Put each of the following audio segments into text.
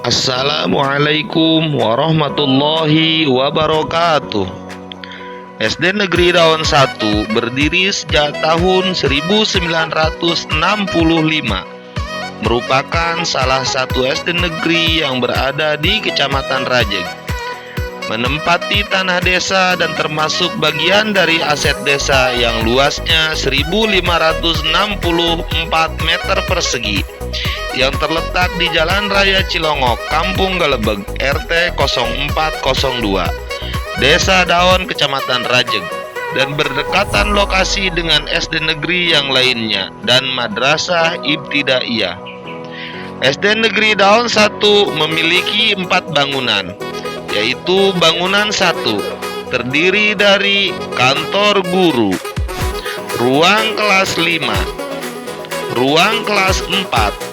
Assalamualaikum warahmatullahi wabarakatuh. SD Negeri Daun 1 berdiri sejak tahun 1965. Merupakan salah satu SD negeri yang berada di Kecamatan Rajeg. Menempati tanah desa dan termasuk bagian dari aset desa yang luasnya 1564 meter persegi yang terletak di Jalan Raya Cilongok, Kampung Galebeg, RT 0402, Desa Daun, Kecamatan Rajeg, dan berdekatan lokasi dengan SD negeri yang lainnya dan Madrasah Ibtidaiyah. SD Negeri Daun 1 memiliki 4 bangunan, yaitu bangunan 1 terdiri dari kantor guru, ruang kelas 5, ruang kelas 4.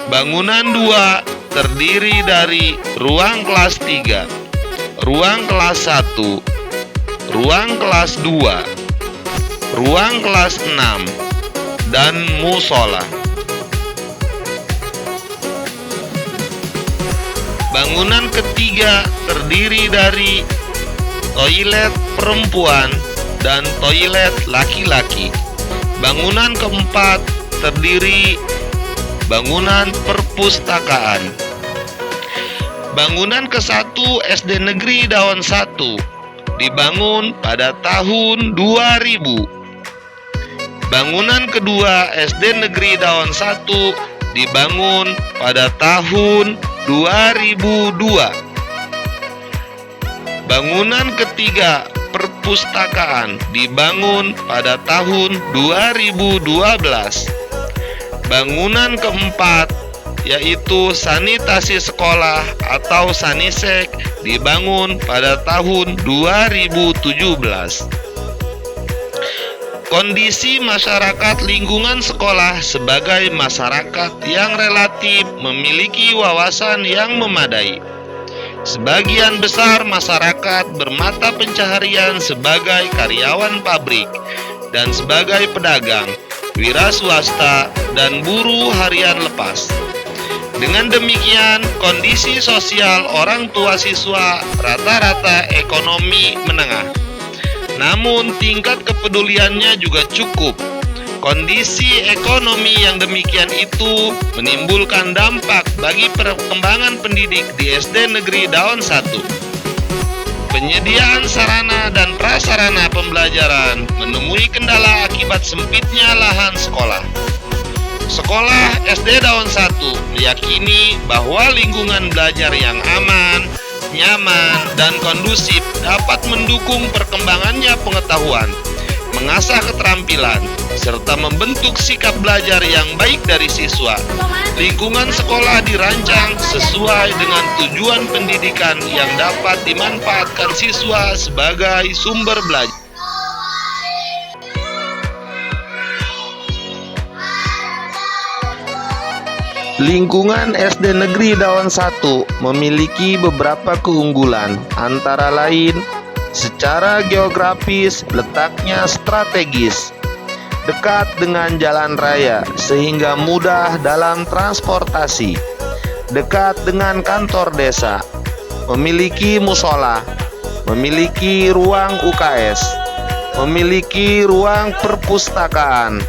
Bangunan 2 terdiri dari ruang kelas 3, ruang kelas 1, ruang kelas 2, ruang kelas 6, dan musola. Bangunan ketiga terdiri dari toilet perempuan dan toilet laki-laki. Bangunan keempat terdiri bangunan perpustakaan. Bangunan ke-1 SD Negeri Daun 1 dibangun pada tahun 2000. Bangunan kedua SD Negeri Daun 1 dibangun pada tahun 2002. Bangunan ketiga perpustakaan dibangun pada tahun 2012. Bangunan keempat yaitu sanitasi sekolah atau Sanisek dibangun pada tahun 2017. Kondisi masyarakat lingkungan sekolah sebagai masyarakat yang relatif memiliki wawasan yang memadai. Sebagian besar masyarakat bermata pencaharian sebagai karyawan pabrik dan sebagai pedagang, wira swasta, dan buruh harian lepas. Dengan demikian, kondisi sosial orang tua siswa rata-rata ekonomi menengah. Namun, tingkat kepeduliannya juga cukup. Kondisi ekonomi yang demikian itu menimbulkan dampak bagi perkembangan pendidik di SD Negeri Daun 1. Penyediaan sarana dan prasarana pembelajaran menemui kendala akibat sempitnya lahan sekolah. Sekolah SD Daun 1 meyakini bahwa lingkungan belajar yang aman, nyaman, dan kondusif dapat mendukung perkembangannya pengetahuan, mengasah keterampilan, serta membentuk sikap belajar yang baik dari siswa. Lingkungan sekolah dirancang sesuai dengan tujuan pendidikan yang dapat dimanfaatkan siswa sebagai sumber belajar. Lingkungan SD Negeri Daun 1 memiliki beberapa keunggulan, antara lain secara geografis letaknya strategis, dekat dengan jalan raya sehingga mudah dalam transportasi, dekat dengan kantor desa, memiliki musola, memiliki ruang UKS, memiliki ruang perpustakaan.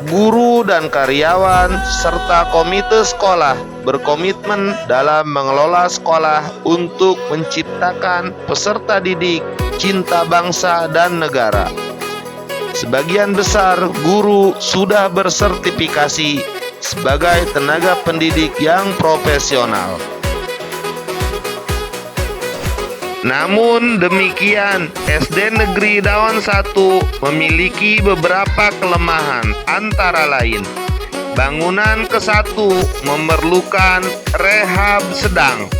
Guru dan karyawan serta komite sekolah berkomitmen dalam mengelola sekolah untuk menciptakan peserta didik cinta bangsa dan negara. Sebagian besar guru sudah bersertifikasi sebagai tenaga pendidik yang profesional. Namun demikian, SD Negeri Daun 1 memiliki beberapa kelemahan, antara lain bangunan ke-1 memerlukan rehab sedang.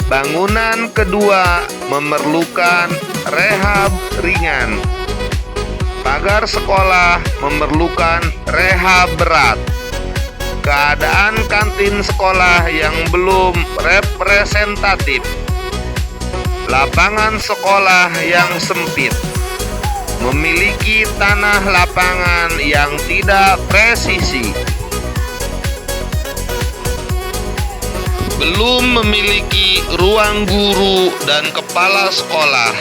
Bangunan kedua memerlukan rehab ringan. Pagar sekolah memerlukan rehab berat. Keadaan kantin sekolah yang belum representatif. Lapangan sekolah yang sempit, memiliki tanah lapangan yang tidak presisi. belum memiliki ruang guru dan kepala sekolah.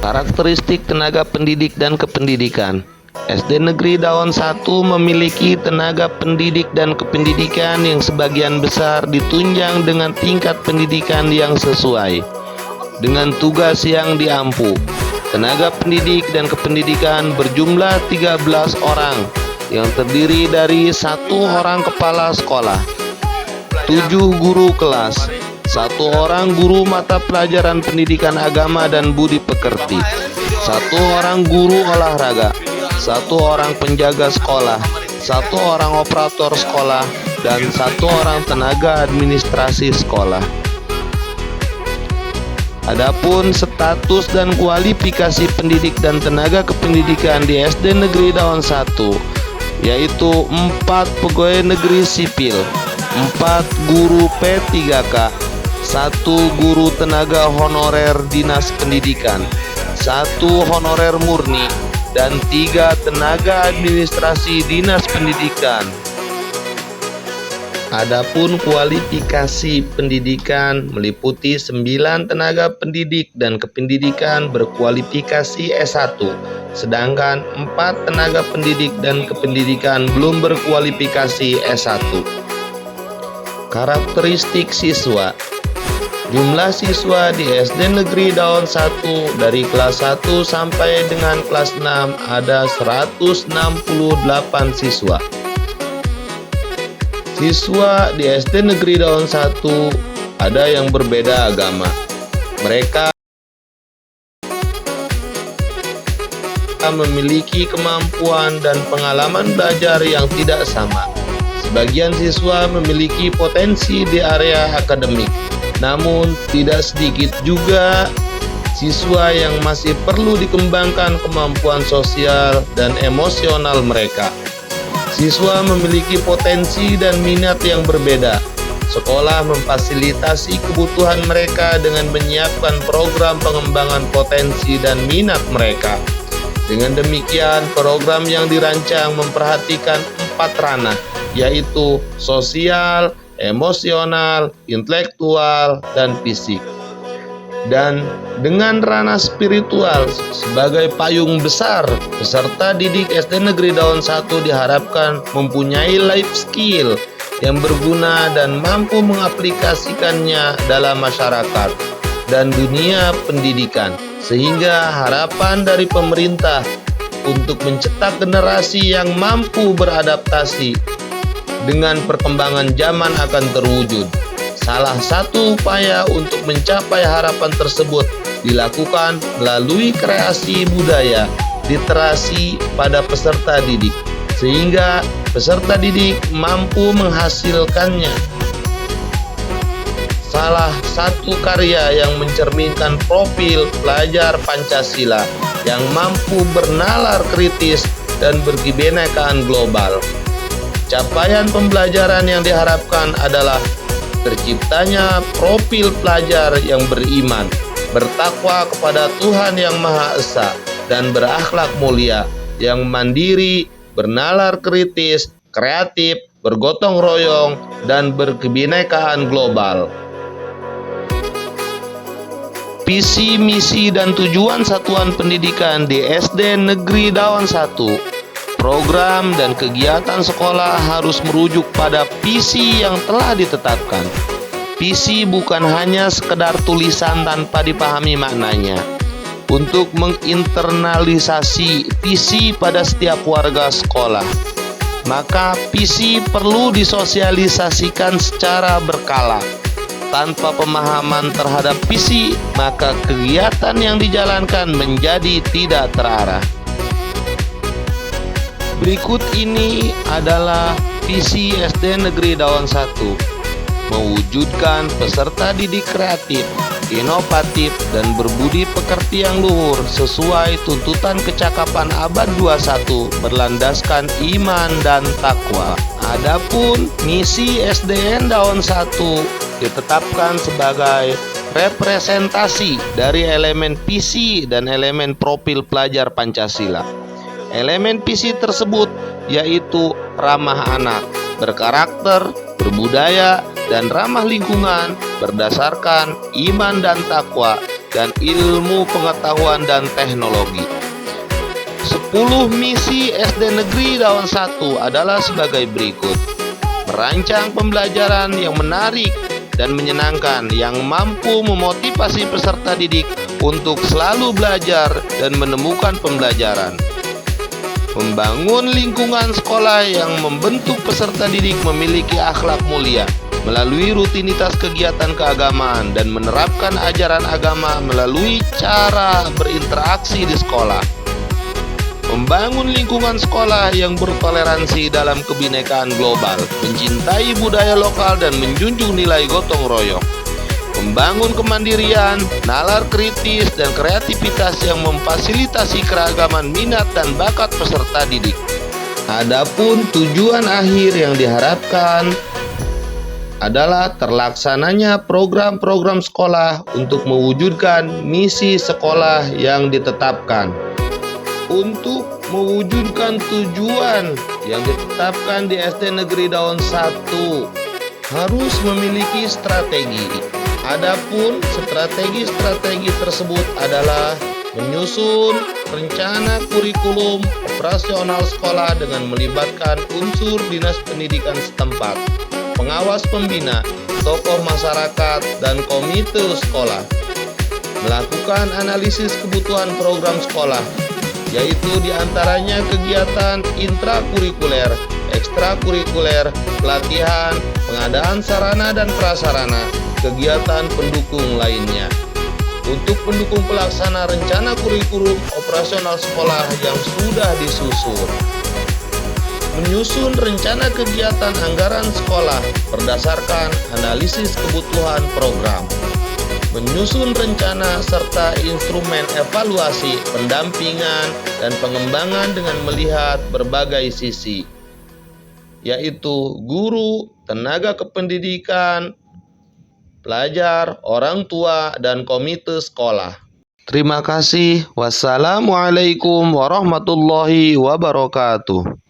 Karakteristik tenaga pendidik dan kependidikan. SD Negeri Daun 1 memiliki tenaga pendidik dan kependidikan yang sebagian besar ditunjang dengan tingkat pendidikan yang sesuai dengan tugas yang diampu. Tenaga pendidik dan kependidikan berjumlah 13 orang yang terdiri dari 1 orang kepala sekolah, 7 guru kelas, 1 orang guru mata pelajaran pendidikan agama dan budi pekerti, 1 orang guru olahraga, 1 orang penjaga sekolah, 1 orang operator sekolah, dan 1 orang tenaga administrasi sekolah. Adapun status dan kualifikasi pendidik dan tenaga kependidikan di SD Negeri Daun 1 yaitu 4 pegawai negeri sipil, 4 guru P3K, 1 guru tenaga honorer dinas pendidikan, 1 honorer murni, dan 3 tenaga administrasi dinas pendidikan. Adapun kualifikasi pendidikan meliputi 9 tenaga pendidik dan kependidikan berkualifikasi S1, sedangkan 4 tenaga pendidik dan kependidikan belum berkualifikasi S1. Karakteristik siswa. Jumlah siswa di SD Negeri Daun 1 dari kelas 1 sampai dengan kelas 6 ada 168 siswa. Siswa di SD Negeri Daun 1 ada yang berbeda agama. Mereka memiliki kemampuan dan pengalaman belajar yang tidak sama. Sebagian siswa memiliki potensi di area akademik, namun tidak sedikit juga siswa yang masih perlu dikembangkan kemampuan sosial dan emosional mereka. Siswa memiliki potensi dan minat yang berbeda. Sekolah memfasilitasi kebutuhan mereka dengan menyiapkan program pengembangan potensi dan minat mereka. Dengan demikian, program yang dirancang memperhatikan 4 ranah, yaitu sosial, emosional, intelektual, dan fisik. Dan dengan ranah spiritual sebagai payung besar, peserta didik SD Negeri Daun 1 diharapkan mempunyai life skill yang berguna dan mampu mengaplikasikannya dalam masyarakat dan dunia pendidikan, sehingga harapan dari pemerintah untuk mencetak generasi yang mampu beradaptasi dengan perkembangan zaman akan terwujud. Salah satu upaya untuk mencapai harapan tersebut dilakukan melalui kreasi budaya literasi pada peserta didik, sehingga peserta didik mampu menghasilkannya. Salah satu karya yang mencerminkan profil pelajar Pancasila yang mampu bernalar kritis dan berkebinekaan global. Capaian pembelajaran yang diharapkan adalah terciptanya profil pelajar yang beriman, bertakwa kepada Tuhan Yang Maha Esa, dan berakhlak mulia, yang mandiri, bernalar kritis, kreatif, bergotong royong, dan berkebinekaan global. Visi, misi, dan tujuan satuan pendidikan di SD Negeri Daun 1. Program dan kegiatan sekolah harus merujuk pada visi yang telah ditetapkan. Visi bukan hanya sekedar tulisan tanpa dipahami maknanya. Untuk menginternalisasi visi pada setiap warga sekolah, maka visi perlu disosialisasikan secara berkala. Tanpa pemahaman terhadap visi, maka kegiatan yang dijalankan menjadi tidak terarah. Berikut ini adalah visi SD Negeri Daun 1. Mewujudkan peserta didik kreatif, inovatif, dan berbudi pekerti yang luhur sesuai tuntutan kecakapan abad 21 berlandaskan iman dan takwa. Adapun misi SDN Daun 1 ditetapkan sebagai representasi dari elemen visi dan elemen profil pelajar Pancasila. Elemen visi tersebut yaitu ramah anak, berkarakter, berbudaya, dan ramah lingkungan berdasarkan iman dan takwa dan ilmu pengetahuan dan teknologi. 10 misi SD Negeri Daun 1 adalah sebagai berikut. Merancang pembelajaran yang menarik dan menyenangkan yang mampu memotivasi peserta didik untuk selalu belajar dan menemukan pembelajaran. Membangun lingkungan sekolah yang membentuk peserta didik memiliki akhlak mulia melalui rutinitas kegiatan keagamaan dan menerapkan ajaran agama melalui cara berinteraksi di sekolah. Membangun lingkungan sekolah yang bertoleransi dalam kebinekaan global, mencintai budaya lokal dan menjunjung nilai gotong royong. Membangun kemandirian, nalar kritis, dan kreativitas yang memfasilitasi keragaman minat dan bakat peserta didik. Adapun tujuan akhir yang diharapkan adalah terlaksananya program-program sekolah untuk mewujudkan misi sekolah yang ditetapkan. Untuk mewujudkan tujuan yang ditetapkan di SD Negeri Daun 1 harus memiliki strategi. Adapun strategi-strategi tersebut adalah menyusun rencana kurikulum operasional sekolah dengan melibatkan unsur dinas pendidikan setempat, pengawas pembina, tokoh masyarakat, dan komite sekolah. Melakukan analisis kebutuhan program sekolah, yaitu diantaranya kegiatan intrakurikuler, ekstrakurikuler, pelatihan, pengadaan sarana dan prasarana, kegiatan pendukung lainnya. Untuk pendukung pelaksana rencana kurikulum operasional sekolah yang sudah disusun. Menyusun rencana kegiatan anggaran sekolah berdasarkan analisis kebutuhan program. Menyusun rencana serta instrumen evaluasi, pendampingan, dan pengembangan dengan melihat berbagai sisi, yaitu guru, tenaga kependidikan, pelajar, orang tua, dan komite sekolah. Terima kasih. Wassalamualaikum warahmatullahi wabarakatuh.